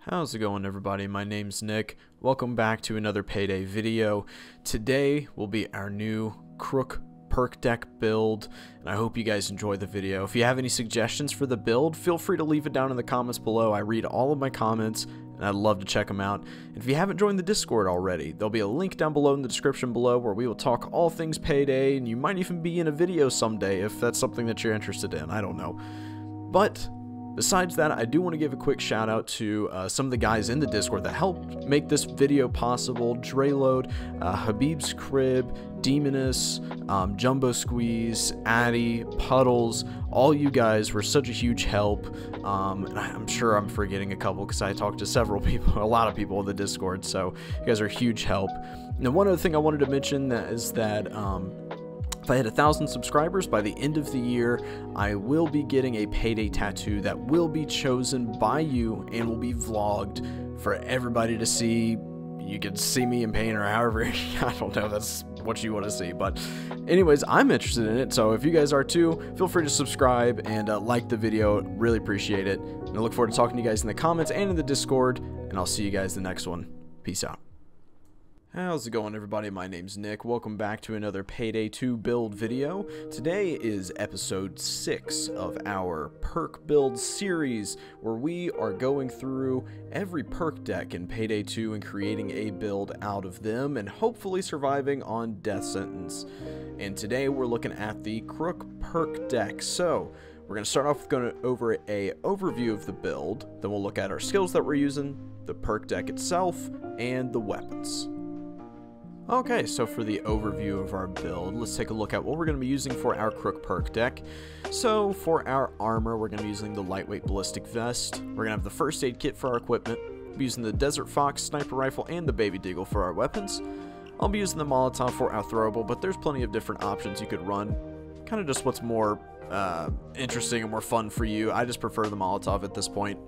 How's it going, everybody? My name's Nick. Welcome back to another Payday video. Today will be our new Crook Perk Deck build, and I hope you guys enjoy the video. If you have any suggestions for the build, feel free to leave it down in the comments below. I read all of my comments, and I'd love to check them out. And if you haven't joined the Discord already, there'll be a link down below in the description below where we will talk all things Payday, and you might even be in a video someday if that's something that you're interested in. I don't know. But besides that, I do want to give a quick shout out to some of the guys in the Discord that helped make this video possible. Drayload, Habib's Crib, Demoness, Jumbo Squeeze, Addy, Puddles. All you guys were such a huge help. And I'm sure I'm forgetting a couple because I talked to several people, a lot of people in the Discord. So you guys are a huge help. Now, one other thing I wanted to mention is that if I hit 1,000 subscribers by the end of the year, I will be getting a Payday tattoo that will be chosen by you and will be vlogged for everybody to see. You can see me in paint or however, I don't know, that's what you want to see. But anyways, I'm interested in it, so if you guys are too, feel free to subscribe and like the video. Really appreciate it. And I look forward to talking to you guys in the comments and in the Discord, and I'll see you guys in the next one. Peace out. How's it going, everybody? My name's Nick. Welcome back to another Payday 2 build video. Today is episode 6 of our Perk Build Series, where we are going through every perk deck in Payday 2 and creating a build out of them and hopefully surviving on death sentence. And today we're looking at the Crook Perk Deck. So we're going to start off with going over a overview of the build, then we'll look at our skills that we're using, the perk deck itself, and the weapons. Okay, so for the overview of our build, let's take a look at what we're going to be using for our Crook Perk Deck. So for our armor, we're going to be using the lightweight ballistic vest. We're going to have the first aid kit for our equipment. We'll be using the Desert Fox sniper rifle and the Baby Deagle for our weapons. I'll be using the Molotov for our throwable, but there's plenty of different options you could run. Kind of just what's more interesting and more fun for you. I just prefer the Molotov at this point.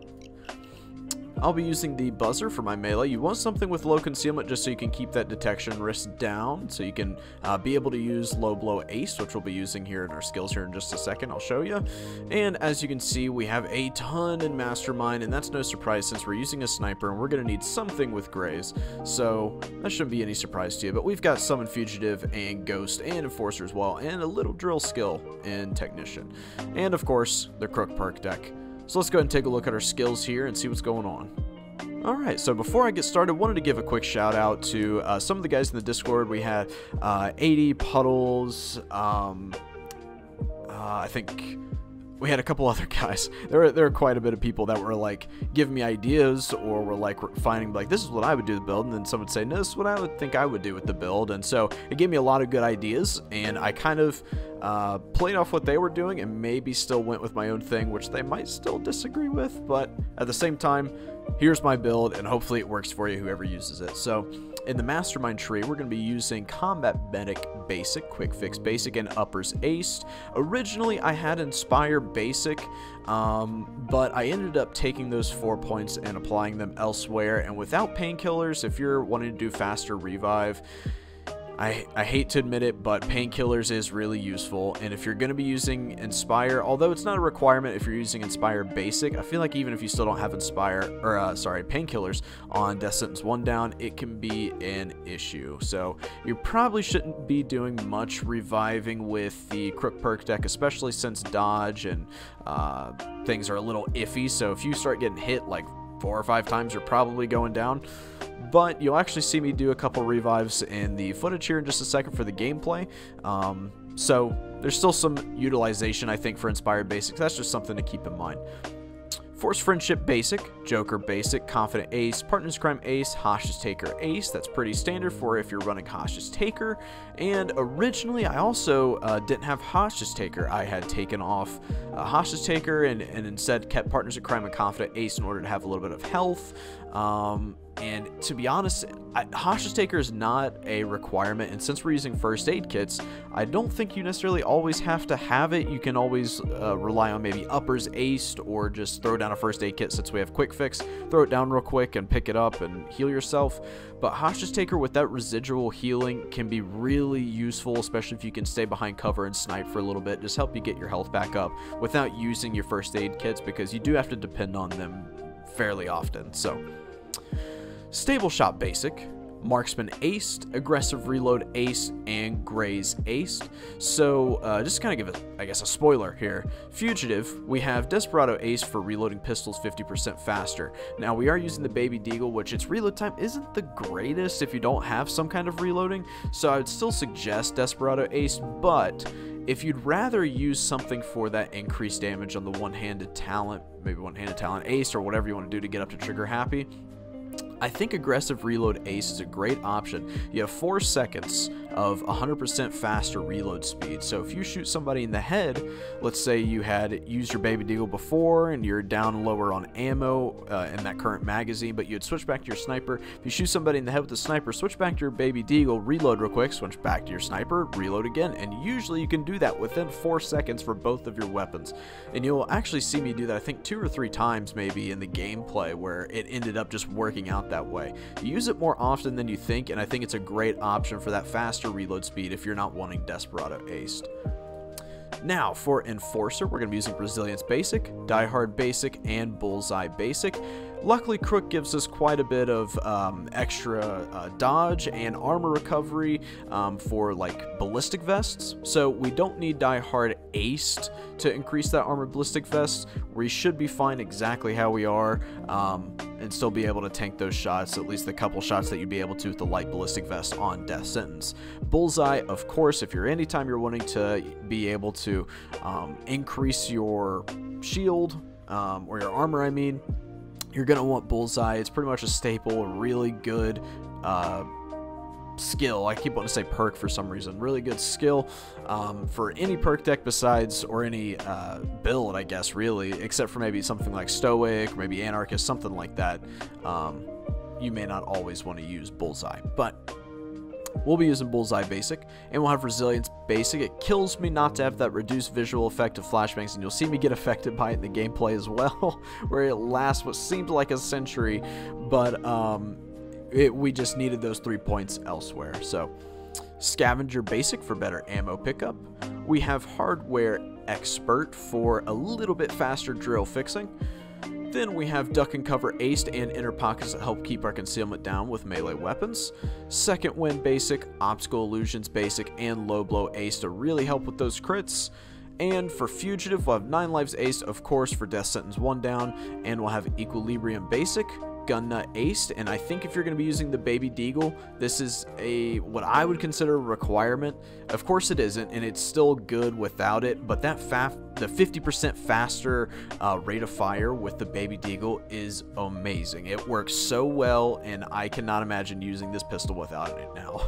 I'll be using the buzzer for my melee. You want something with low concealment just so you can keep that detection risk down, so you can be able to use low blow ace, which we'll be using here in our skills here in just a second. I'll show you. And as you can see, we have a ton in Mastermind, and that's no surprise since we're using a sniper and we're going to need something with grays, so that shouldn't be any surprise to you. But we've got Summon Fugitive and Ghost and Enforcer as well, and a little drill skill in Technician, and of course the Crook Perk Deck. So let's go ahead and take a look at our skills here and see what's going on. Alright, so before I get started, I wanted to give a quick shout out to some of the guys in the Discord. We had 80 Puddles, I think we had a couple other guys. There were quite a bit of people that were like giving me ideas, or were like finding like, this is what I would do the build, and then someone would say, no, this is what I would think I would do with the build. And so it gave me a lot of good ideas, and I kind of played off what they were doing and maybe still went with my own thing, which they might still disagree with, but at the same time, here's my build, and hopefully it works for you, whoever uses it. So in the Mastermind tree, we're going to be using Combat Medic Basic, Quick Fix Basic, and Uppers Aced. Originally, I had Inspire Basic, but I ended up taking those 4 points and applying them elsewhere. And without painkillers, if you're wanting to do faster revive, I hate to admit it, but painkillers is really useful. And if you're going to be using Inspire, although it's not a requirement if you're using Inspire Basic, I feel like even if you still don't have Inspire, or painkillers on Death Sentence 1 down, it can be an issue. So you probably shouldn't be doing much reviving with the Crook Perk Deck, especially since dodge and things are a little iffy. So if you start getting hit like 4 or 5 times, you're probably going down. But you'll actually see me do a couple revives in the footage here in just a second for the gameplay. So there's still some utilization, I think, for Inspired Basics. That's just something to keep in mind. Forced Friendship Basic, Joker Basic, Confident Ace, Partners Crime Ace, Hostage Taker Ace. That's pretty standard for if you're running Hostage Taker. And originally, I also didn't have Hostage Taker. I had taken off Hostage Taker and instead kept Partners in Crime and Confident Ace in order to have a little bit of health. And to be honest, Hostage Taker is not a requirement, and since we're using first aid kits, I don't think you necessarily always have to have it. You can always rely on maybe Uppers Aced, or just throw down a first aid kit since we have Quick Fix. Throw it down real quick and pick it up and heal yourself. But Hostage Taker with that residual healing can be really useful, especially if you can stay behind cover and snipe for a little bit. Just help you get your health back up without using your first aid kits, because you do have to depend on them fairly often. So, Stable Shot Basic, Marksman aced, Aggressive Reload aced, and Graze aced. So, just to kind of give I guess, a spoiler here. Fugitive, we have Desperado aced for reloading pistols 50% faster. Now, we are using the Baby Deagle, which its reload time isn't the greatest if you don't have some kind of reloading. So, I would still suggest Desperado aced, but if you'd rather use something for that increased damage on the one-handed talent, maybe one-handed talent aced, or whatever you want to do to get up to trigger happy, I think Aggressive Reload Ace is a great option. You have 4 seconds of 100% faster reload speed. So if you shoot somebody in the head, let's say you had used your Baby Deagle before and you're down lower on ammo in that current magazine, but you'd switch back to your sniper. If you shoot somebody in the head with the sniper, switch back to your Baby Deagle, reload real quick, switch back to your sniper, reload again. And usually you can do that within 4 seconds for both of your weapons. And you'll actually see me do that, I think 2 or 3 times maybe in the gameplay where it ended up just working out that way. You use it more often than you think, and I think it's a great option for that faster reload speed if you're not wanting Desperado aced. Now, for Enforcer, we're going to be using Resilience Basic, Die Hard Basic, and Bullseye Basic. Luckily, Crook gives us quite a bit of extra dodge and armor recovery for like ballistic vests, so we don't need Die Hard aced to increase that armor ballistic vests. We should be fine exactly how we are and still be able to tank those shots, at least the couple shots that you'd be able to with the light ballistic vest on Death Sentence. Bullseye, of course, if you're anytime you're wanting to be able to increase your shield or your armor, I mean, you're going to want Bullseye. It's pretty much a staple, a really good skill. I keep wanting to say perk for some reason. Really good skill for any perk deck besides, or any build, I guess, really, except for maybe something like Stoic, or maybe Anarchist, something like that. You may not always want to use Bullseye, but we'll be using Bullseye Basic, and we'll have Resilience Basic. It kills me not to have that reduced visual effect of flashbangs, and you'll see me get affected by it in the gameplay as well, where it lasts what seemed like a century, but we just needed those 3 points elsewhere. So, Scavenger Basic for better ammo pickup. We have Hardware Expert for a little bit faster drill fixing. Then we have Duck and Cover aced and Inner Pockets that help keep our concealment down with melee weapons. Second Wind Basic, Optical Illusions Basic, and Low Blow aced to really help with those crits. And for Fugitive, we'll have 9 Lives aced, of course, for Death Sentence 1 down, and we'll have Equilibrium Basic, Gun Nut aced, and I think if you're going to be using the Baby Deagle, this is what I would consider a requirement. Of course it isn't, and it's still good without it, but that the 50% faster rate of fire with the Baby Deagle is amazing. It works so well, and I cannot imagine using this pistol without it now.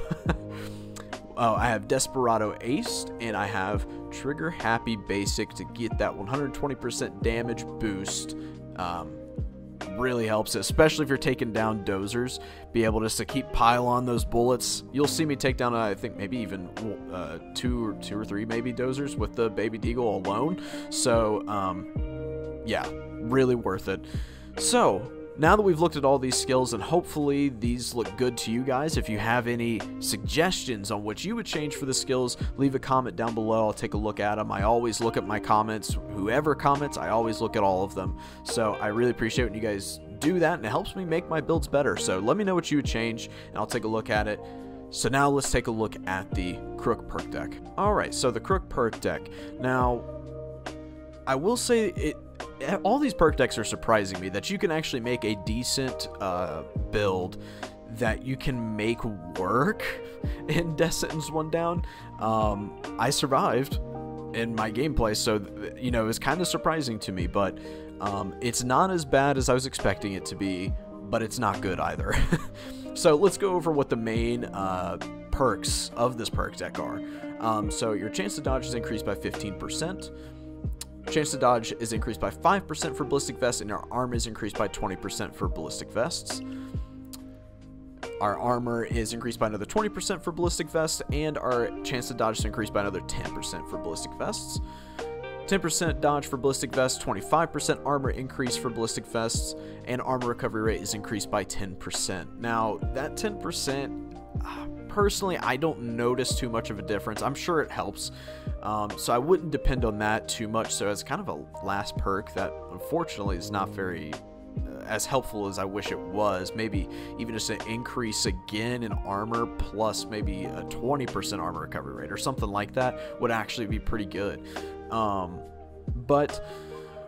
I have Desperado aced, and I have Trigger Happy Basic to get that 120% damage boost. Really helps, especially if you're taking down dozers. Be able just to keep pile on those bullets. You'll see me take down, I think, maybe even two or three maybe dozers with the Baby Deagle alone. So, yeah, really worth it. So, now that we've looked at all these skills, and hopefully these look good to you guys, if you have any suggestions on what you would change for the skills, leave a comment down below. I'll take a look at them. I always look at my comments. Whoever comments, I always look at all of them. So I really appreciate when you guys do that, and it helps me make my builds better. So let me know what you would change, and I'll take a look at it. So now let's take a look at the Crook perk deck. Alright, so the Crook perk deck. Now, I will say all these perk decks are surprising me, that you can actually make a decent build that you can make work in Death Sentence 1 down. I survived in my gameplay, so you know, it was kind of surprising to me, but it's not as bad as I was expecting it to be, but it's not good either. So let's go over what the main perks of this perk deck are. So your chance to dodge is increased by 15%. Chance to dodge is increased by 5% for ballistic vests, and our armor is increased by 20% for ballistic vests. Our armor is increased by another 20% for ballistic vests, and our chance to dodge is increased by another 10% for ballistic vests. 10% dodge for ballistic vests, 25% armor increase for ballistic vests, and armor recovery rate is increased by 10%. Now, that 10%, personally, I don't notice too much of a difference. I'm sure it helps, so I wouldn't depend on that too much. So it's kind of a last perk that unfortunately is not very as helpful as I wish it was. Maybe even just an increase again in armor plus maybe a 20% armor recovery rate or something like that would actually be pretty good. But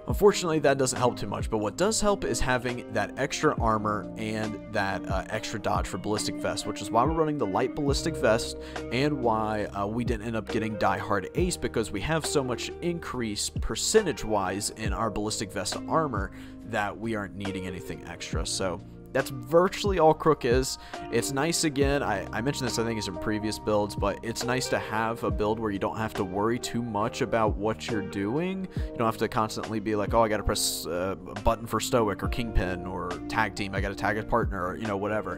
unfortunately that doesn't help too much. But what does help is having that extra armor and that extra dodge for ballistic vest, which is why we're running the light ballistic vest and why we didn't end up getting Die Hard Ace, because we have so much increase percentage wise in our ballistic vest armor that we aren't needing anything extra. So that's virtually all Crook is. It's nice, again, I mentioned this I think in some previous builds, but it's nice to have a build where you don't have to worry too much about what you're doing. You don't have to constantly be like, oh, I gotta press a button for Stoic or Kingpin or Tag Team, I gotta tag a partner, or, you know, whatever.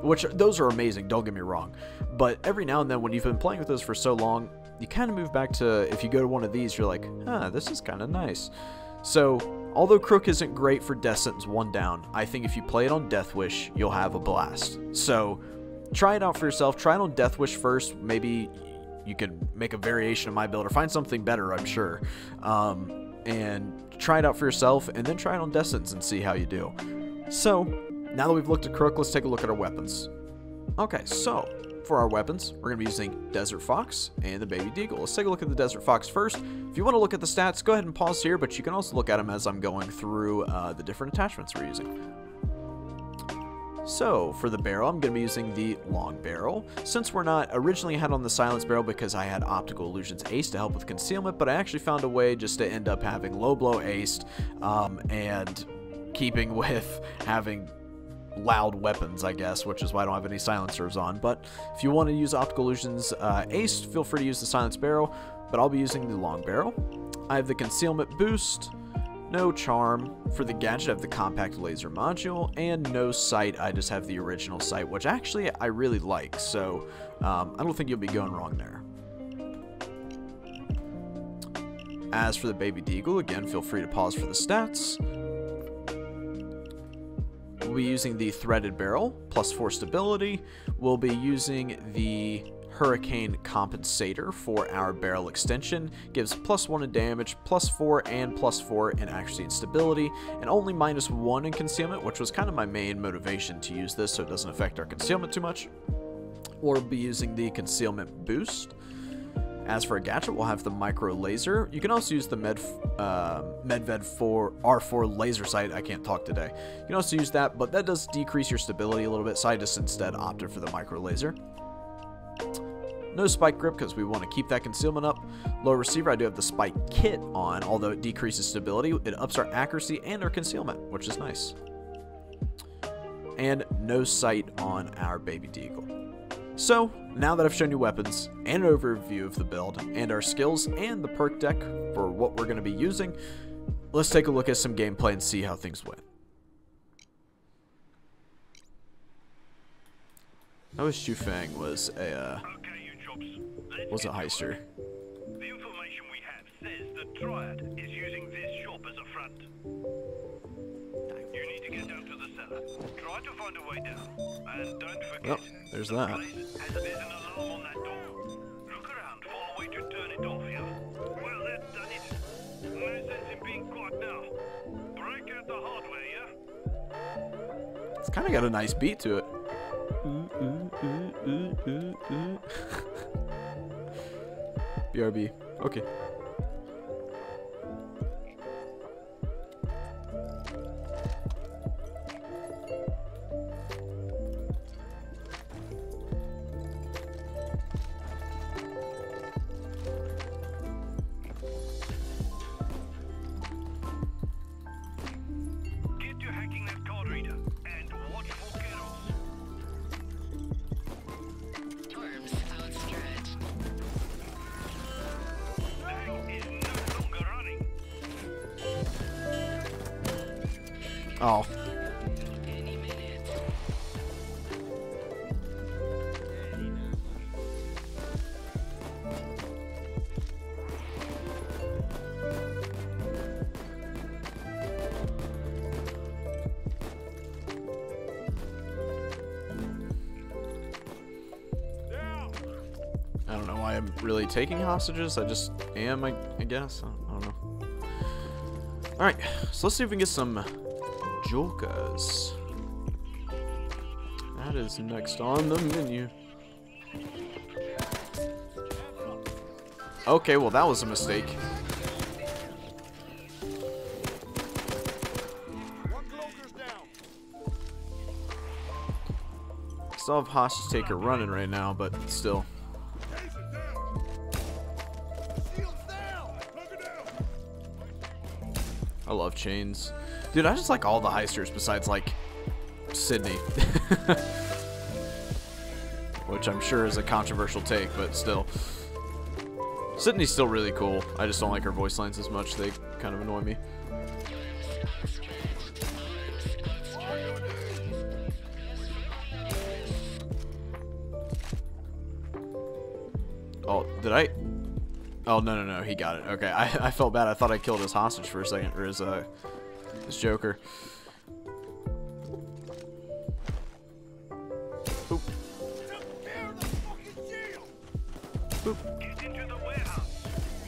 Which, those are amazing, don't get me wrong. But every now and then when you've been playing with those for so long, you kind of move back to, if you go to one of these, you're like, this is kind of nice. So, although Crook isn't great for Death Sentence 1 down, I think if you play it on Death Wish, you'll have a blast. So, try it out for yourself. Try it on Death Wish first. Maybe you could make a variation of my build or find something better, I'm sure. And try it out for yourself, and then try it on Death Sentence and see how you do. So, now that we've looked at Crook, let's take a look at our weapons. Okay, so for our weapons, we're going to be using Desert Fox and the Baby Deagle. Let's take a look at the Desert Fox first. If you want to look at the stats, go ahead and pause here, but you can also look at them as I'm going through the different attachments we're using. So, for the barrel, I'm going to be using the long barrel. Since we're not originally had on the silence barrel because I had Optical Illusions Ace to help with concealment, but I actually found a way just to end up having low blow aced and keeping with having loud weapons, I guess, which is why I don't have any silencers on. But if you want to use Optical Illusions Ace, feel free to use the silence barrel, but I'll be using the long barrel. I have the concealment boost, no charm. For the gadget, I have the compact laser module, and no sight. I just have the original sight, which actually I really like, so I don't think you'll be going wrong there. As for the Baby Deagle, again, feel free to pause for the stats. We'll be using the threaded barrel, +4 stability. We'll be using the Hurricane Compensator for our barrel extension. Gives +1 in damage, +4 and +4 in accuracy and stability, and only -1 in concealment, which was kind of my main motivation to use this so it doesn't affect our concealment too much. We'll be using the concealment boost. As for a gadget, we'll have the micro laser. You can also use the Medved 4 R4 laser sight. I can't talk today. You can also use that, but that does decrease your stability a little bit, so I just instead opted for the micro laser. No spike grip because we want to keep that concealment up. Low receiver, I do have the spike kit on, although it decreases stability. It ups our accuracy and our concealment, which is nice. And no sight on our Baby Deagle. So, now that I've shown you weapons, and an overview of the build, and our skills, and the perk deck for what we're going to be using, let's take a look at some gameplay and see how things went. I wish Shufang was a heister. The information we have says the Triad is using this shop as a front. You need to get down to the cellar. Try to find a way down. And don't forget, well, there's that. There's an alarm on that door. Look around for a way to turn it off here. Well, that's done it. No sense in being caught now. Break out the hardware, yeah? It's kind of got a nice beat to it. BRB. Okay. Get to hacking that card reader and watch for Keros. Arms outstretched. Thing is no longer running. Oh. Any minute. I don't know why I'm really taking hostages. I just am, I guess. I don't know. Alright, so let's see if we can get some jokers. That is next on the menu. Okay, well that was a mistake. Still have hostage taker running right now, but still. I love chains. Dude, I just like all the heisters besides like Sydney. Which I'm sure is a controversial take, but still. Sydney's still really cool. I just don't like her voice lines as much. They kind of annoy me. Oh, did I? Oh, no, he got it. Okay, I felt bad. I thought I killed his hostage for a second, or his joker. Boop. Boop.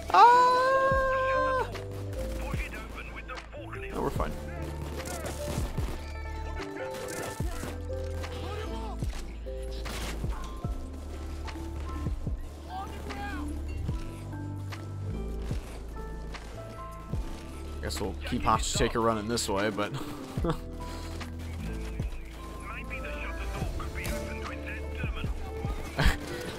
Ah! No, we're fine. Guess we'll keep hostage taker running this way, but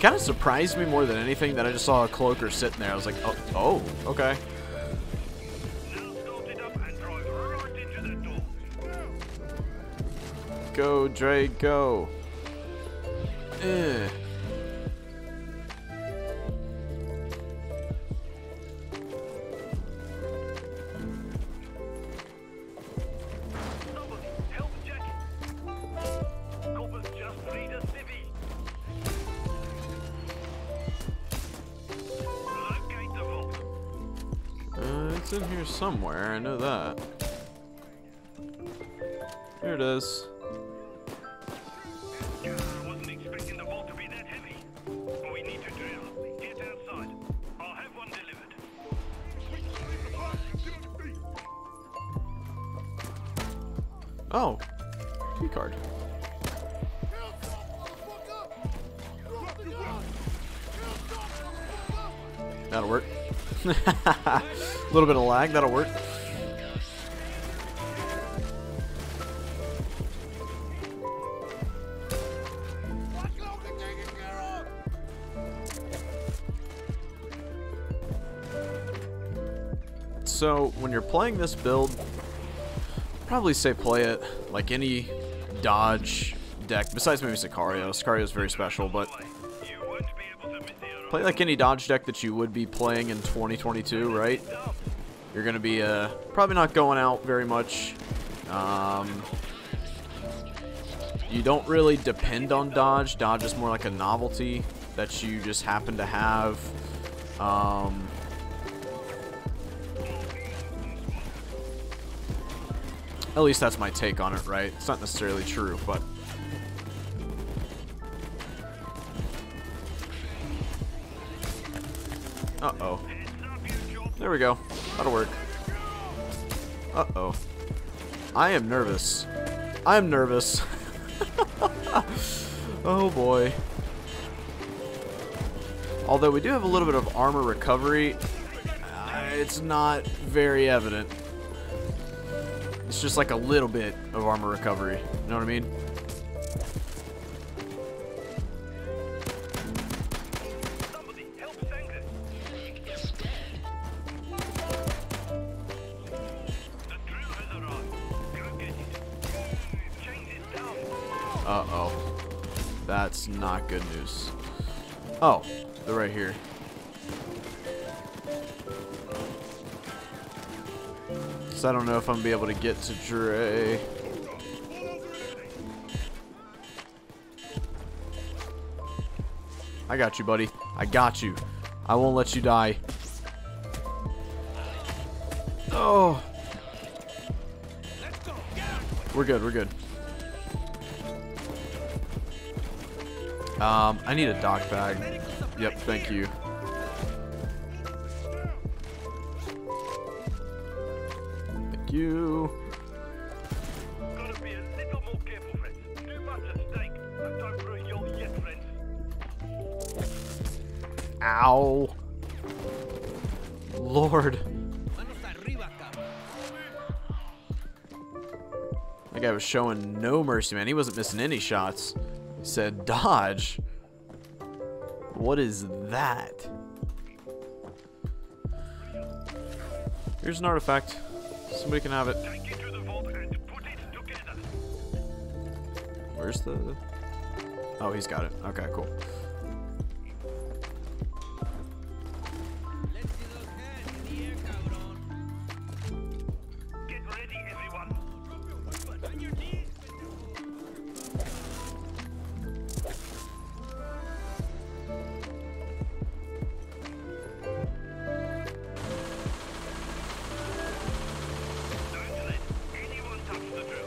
kind of surprised me more than anything that I just saw a cloaker sitting there. I was like, oh, okay. Go, Dre, go. It's in here somewhere, I know that. Here it is. Wasn't expecting the vault to be that heavy. We need to drill. Get outside. I'll have one delivered. Oh, key card. That'll work. A little bit of lag, that'll work. So, when you're playing this build, probably say play it like any dodge deck, besides maybe Sicario. Sicario is very special, but play like any dodge deck that you would be playing in 2022, right? You're going to be probably not going out very much. You don't really depend on dodge. Dodge is more like a novelty that you just happen to have. At least that's my take on it, right? It's not necessarily true, but... Uh-oh. There we go. That'll work. Uh-oh. I am nervous. I'm nervous. Oh, boy. Although we do have a little bit of armor recovery, it's not very evident. It's just like a little bit of armor recovery. You know what I mean? Uh-oh. That's not good news. Oh, they're right here. So I don't know if I'm gonna be able to get to Dre. I got you, buddy. I got you. I won't let you die. Oh. We're good, we're good. I need a dock bag. Yep, thank you. Thank you. Ow. Lord. That guy was showing no mercy, man. He wasn't missing any shots. He said, dodge. What is that? Here's an artifact. Somebody can have it. Take it to the vault and put it together. Where's the... Oh, he's got it. Okay, cool. Get ready, everyone. Don't let anyone touch the drill.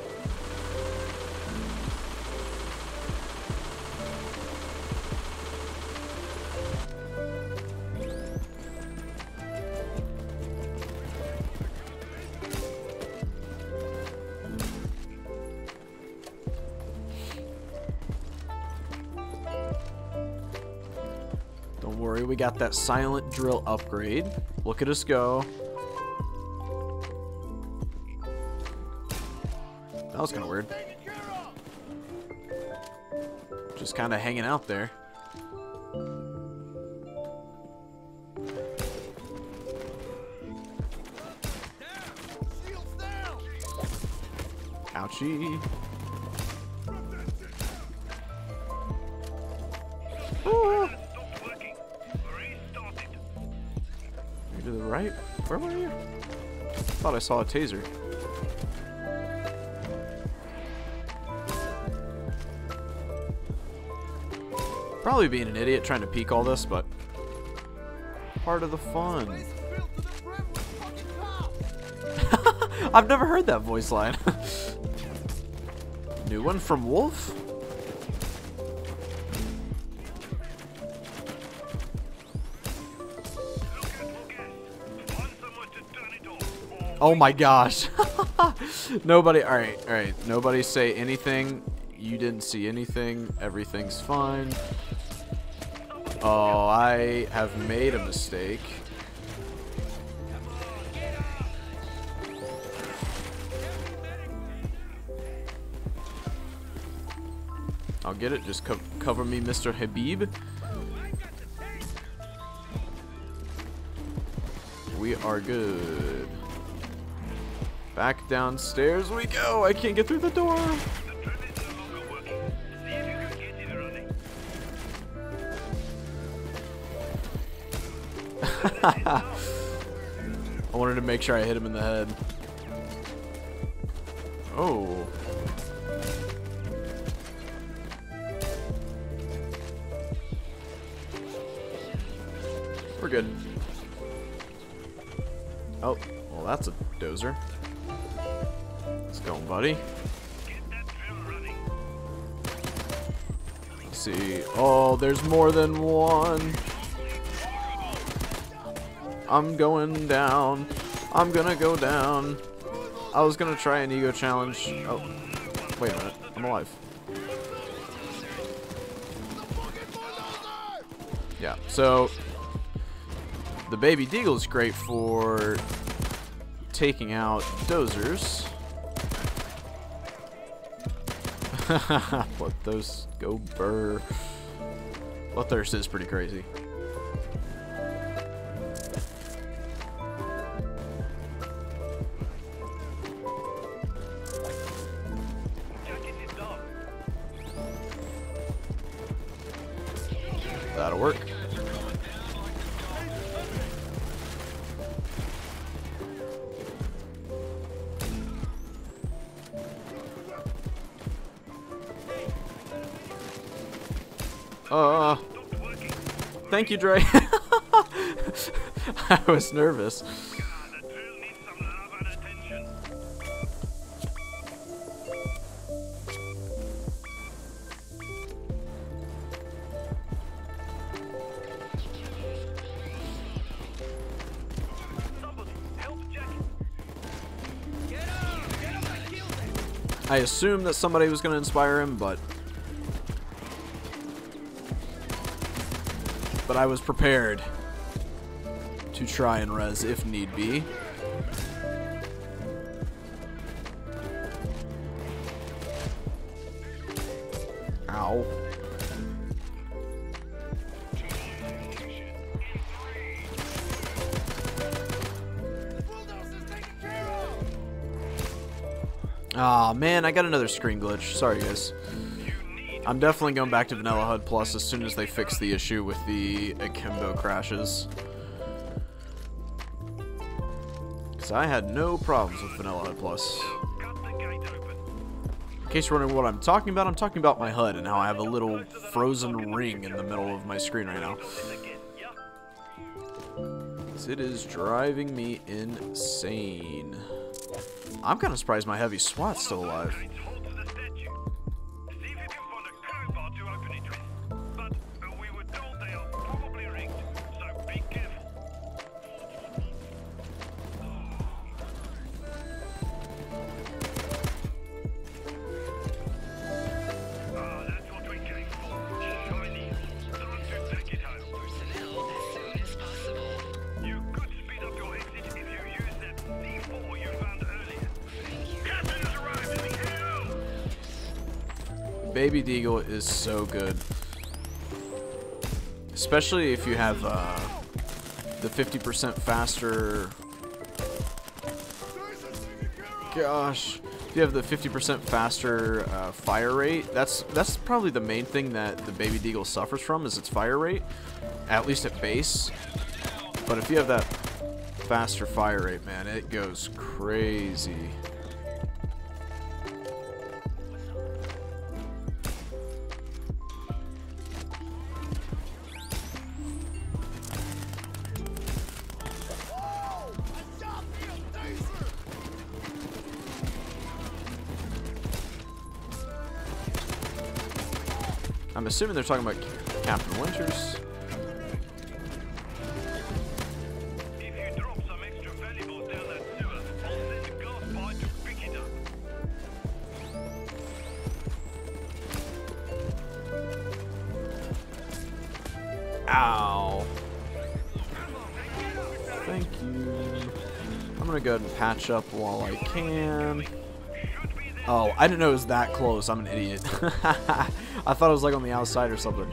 Don't worry, we got that silent drill upgrade. Look at us go. That was kind of weird. Just kind of hanging out there. Ouchie. Oh. Stopped working. Restarted. You to the right? Where were you? Thought I saw a taser. Probably being an idiot trying to peek all this, but part of the fun. I've never heard that voice line. New one from Wolf? Oh my gosh. Nobody, alright. Nobody say anything. You didn't see anything. Everything's fine. Oh, I have made a mistake. I'll get it. Just cover me, Mr. Habib. We are good. Back downstairs we go. I can't get through the door. The drill is no longer working. See if you can get it running. I wanted to make sure I hit him in the head. Oh. We're good. Oh, well that's a dozer. Let's go, buddy. Get that drill running. Let's see. Oh, there's more than one. I'm going down. I'm gonna go down. I was gonna try an ego challenge. Oh, wait a minute. I'm alive. Yeah, so the baby deagle is great for taking out dozers. Let those go burr. Bloodthirst is pretty crazy. Jacket is down. That'll work. Thank you, Dre. I was nervous. The drill needs some love and attention. Somebody help Jacket. I assumed that somebody was going to inspire him, but but I was prepared to try and res if need be. Ow. Aw, man, I got another screen glitch. Sorry, guys. I'm definitely going back to Vanilla HUD Plus as soon as they fix the issue with the akimbo crashes. Because I had no problems with Vanilla HUD Plus. In case you're wondering what I'm talking about my HUD and how I have a little frozen ring in the middle of my screen right now. It is driving me insane. I'm kind of surprised my heavy SWAT's still alive. Baby Deagle is so good, especially if you have the 50% faster. Gosh, if you have the 50% faster fire rate, that's probably the main thing that the Baby Deagle suffers from is its fire rate, at least at base. But if you have that faster fire rate, man, it goes crazy. I'm assuming they're talking about Captain Winters. If you drop some extra valuables down that sewer, I'll send a glass pipe to pick it up. Ow. Thank you. I'm gonna go ahead and patch up while I can. Oh, I didn't know it was that close. I'm an idiot. I thought it was like on the outside or something.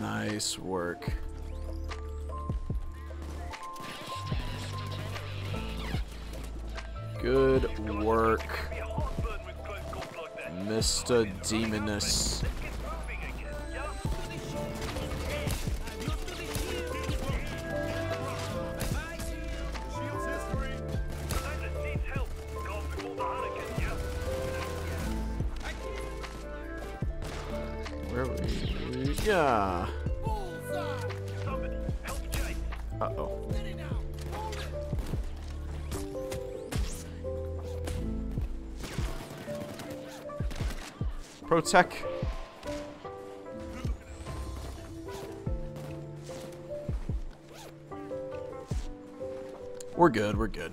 Nice work. Good work, Mr. Demoness. Where are we? Yeah. Uh-oh. Protect. We're good, we're good.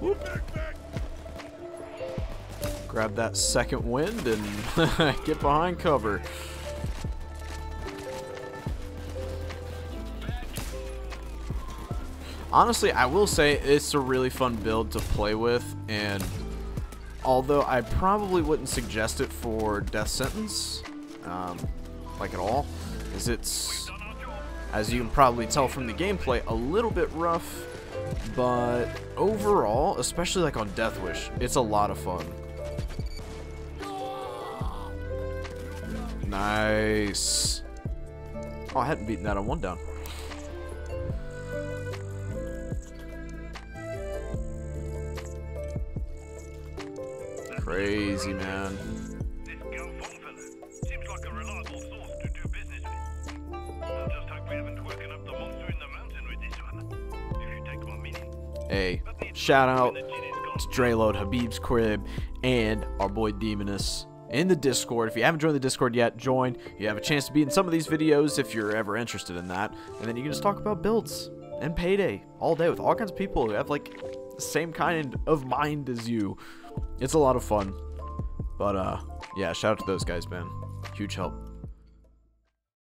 Whoop. Grab that second wind and get behind cover. Honestly, I will say it's a really fun build to play with, and although I probably wouldn't suggest it for Death Sentence, like at all, because it's, as you can probably tell from the gameplay, a little bit rough, but overall, especially like on Death Wish, it's a lot of fun. Nice. Oh, I hadn't beaten that on one down. Crazy, man. This Galfon fella seems like a reliable source to do business with. I just hope we haven't woken up the monster in the mountain with this one. If you take my meaning. Hey, shout out to Drayload, Habib's Crib, and our boy Demoness. in the Discord. If you haven't joined the Discord yet, join. You have a chance to be in some of these videos if you're ever interested in that. And then you can just talk about builds and Payday all day with all kinds of people who have like the same kind of mind as you. It's a lot of fun. But yeah, shout out to those guys, man. Huge help.